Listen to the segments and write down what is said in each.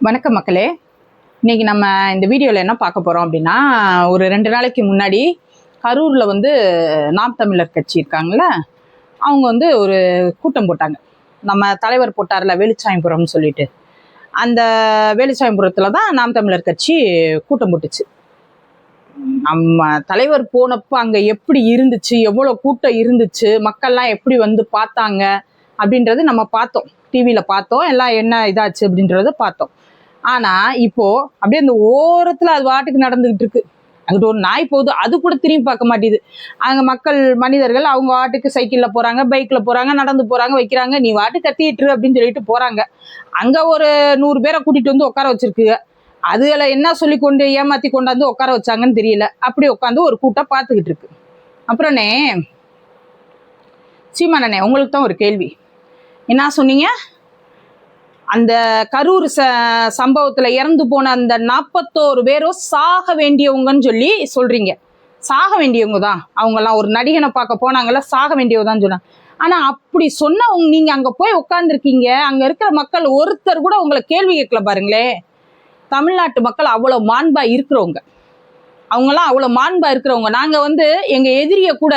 வணக்கம் மக்களே. இன்னைக்கு நம்ம இந்த வீடியோவில் என்ன பார்க்க போகிறோம் அப்படின்னா, ஒரு 2 நாளைக்கு முன்னாடி கரூரில் வந்து நாம் தமிழர் கட்சி இருக்காங்கல்ல, அவங்க வந்து ஒரு கூட்டம் போட்டாங்க. நம்ம தலைவர் போட்டார்ல வேலுச்சாமிபுரம்னு சொல்லிட்டு, அந்த வேலுச்சாமிபுரத்தில் தான் நாம் தமிழர் கட்சி கூட்டம் போட்டுச்சு. நம்ம தலைவர் போனப்போ அங்கே எப்படி இருந்துச்சு, எவ்வளோ கூட்டம் இருந்துச்சு, மக்கள்லாம் எப்படி வந்து பார்த்தாங்க அப்படின்றது நம்ம பார்த்தோம். டிவியில் பார்த்தோம், எல்லாம் என்ன இதாச்சு அப்படின்றத பார்த்தோம். ஆனால் இப்போ அப்படியே அந்த ஓரத்தில் அது வாட்டுக்கு நடந்துகிட்டு இருக்கு. அங்கிட்ட ஒரு நாய் போகுது, அது கூட திரும்பி பார்க்க மாட்டேது. அங்கே மக்கள் மனிதர்கள் அவங்க வாட்டுக்கு சைக்கிளில் போகிறாங்க, பைக்கில் போகிறாங்க, நடந்து போகிறாங்க, வைக்கிறாங்க. நீ வாட்டு கத்திட்டு அப்படின்னு சொல்லிட்டு போகிறாங்க. அங்கே ஒரு 100 பேரை கூட்டிகிட்டு வந்து உட்கார வச்சிருக்குங்க. அதுகளை என்ன சொல்லி கொண்டு ஏமாற்றி கொண்டாந்து உட்கார வச்சாங்கன்னு தெரியல. அப்படி உட்காந்து ஒரு கூட்டம் பார்த்துக்கிட்டு இருக்கு. அப்புறம்ண்ணே சீமானண்ணே, உங்களுக்கு தான் ஒரு கேள்வி. என்ன சொன்னீங்க? அந்த கரூர் சம்பவத்தில் இறந்து போன அந்த 41 பேரும் சாக வேண்டியவங்கன்னு சொல்லி சொல்றீங்க. சாக வேண்டியவங்க தான் அவங்கெல்லாம். ஒரு நடிகனை பார்க்க போனாங்கல்ல, சாக வேண்டியவங்க தான் சொன்னாங்க. ஆனால் அப்படி சொன்னவங்க நீங்க அங்கே போய் உட்காந்துருக்கீங்க. அங்கே இருக்கிற மக்கள் ஒருத்தர் கூட உங்களை கேள்வி கேட்கல பாருங்களே. தமிழ்நாட்டு மக்கள் அவ்வளோ மாண்பா இருக்கிறவங்க, அவங்களாம் அவ்வளோ மாண்பா இருக்கிறவங்க. நாங்கள் வந்து எங்கள் எதிரியை கூட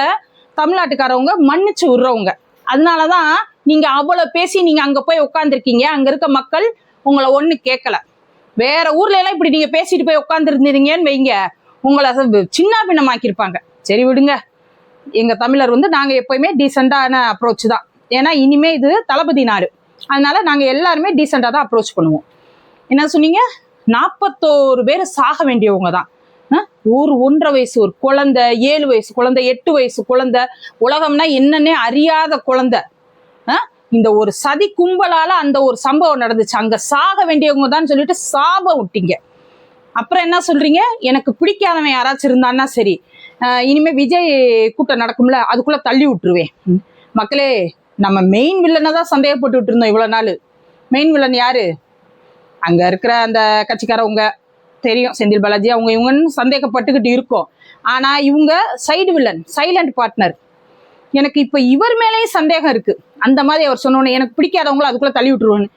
தமிழ்நாட்டுக்காரவங்க மன்னிச்சு விடுறவங்க. அதனாலதான் நீங்க அவ்வளவு பேசி நீங்க அங்க போய் உட்காந்துருக்கீங்க. அங்க இருக்க மக்கள் உங்களை ஒண்ணு கேட்கல. வேற ஊர்ல எல்லாம் இப்படி நீங்க பேசிட்டு போய் உட்கார்ந்து இருந்தீங்கன்னு வைங்க, உங்களை சின்ன பின்னமாக்கியிருப்பாங்க. சரி விடுங்க, எங்க தமிழர் வந்து நாங்க எப்பயுமே டீசெண்டான அப்ரோச் தான். ஏன்னா இனிமே இது தளபதி நாடு, அதனால நாங்க எல்லாருமே டீசெண்டா தான் அப்ரோச் பண்ணுவோம். என்ன சொன்னீங்க? 41 பேர் சாக வேண்டியவங்க தான். ஒரு 1.5 வயசு ஒரு குழந்தை, 7 வயசு குழந்தை, 8 வயசு குழந்தை, உலகம்னா என்னன்னே அறியாத குழந்தை. இந்த ஒரு சதி கும்பலால அந்த ஒரு சம்பவம் நடந்துச்சு. அங்க சாக வேண்டியவங்க தான் சொல்லிட்டு சாபம் விட்டீங்க. அப்புறம் என்ன சொல்றீங்க? எனக்கு பிடிக்காதவன் யாராச்சும் இருந்தான்னா சரி, இனிமே விஜய் கூட்டம் நடக்கும்ல, அதுக்குள்ள தள்ளி விட்டுருவேன். மக்களே, நம்ம மெயின் வில்லனை தான் சந்தேகப்பட்டு இருந்தோம் இவ்வளவு நாள். மெயின் வில்லன் யாரு? அங்க இருக்கிற அந்த கட்சிக்காரவங்க தெரியும், செந்தில் பாலாஜி அவங்க இவங்கன்னு சந்தேகப்பட்டுக்கிட்டு இருக்கோம். ஆனா இவங்க சைடு வில்லன், சைலண்ட் பார்ட்னர். எனக்கு இப்ப இவர் மேலேயும் சந்தேகம் இருக்கு. அந்த மாதிரி அவர் சொன்னோன்னு எனக்கு பிடிக்காதவங்களும் அதுக்குள்ள தள்ளி விட்டுருவான்னு.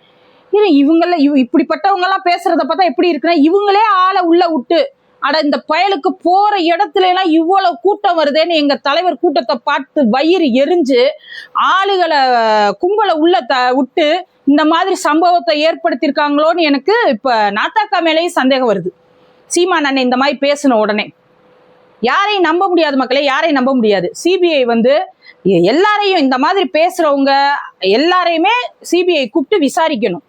ஏன்னா இவங்கள இப்படிப்பட்டவங்க எல்லாம் பேசுறத பார்த்தா எப்படி இருக்குன்னா, இவங்களே ஆளை உள்ள விட்டு, அட இந்த பயலுக்கு போற இடத்துல எல்லாம் இவ்வளவு கூட்டம் வருதேன்னு எங்க தலைவர் கூட்டத்தை பார்த்து வயிறு எரிஞ்சு ஆளுகளை கும்பலை உள்ள விட்டு இந்த மாதிரி சம்பவத்தை ஏற்படுத்தியிருக்காங்களோன்னு எனக்கு இப்ப நாத்தாக்கா மேலேயும் சந்தேகம் வருது. சீமான் அண்ணன் இந்த மாதிரி பேசின உடனே யாரையும் நம்ப முடியாது மக்களே, யாரையும் நம்ப முடியாது. சிபிஐ வந்து எல்லாரையும் இந்த மாதிரி பேசுறவங்க எல்லாரையுமே சிபிஐ கூப்பிட்டு விசாரிக்கணும்.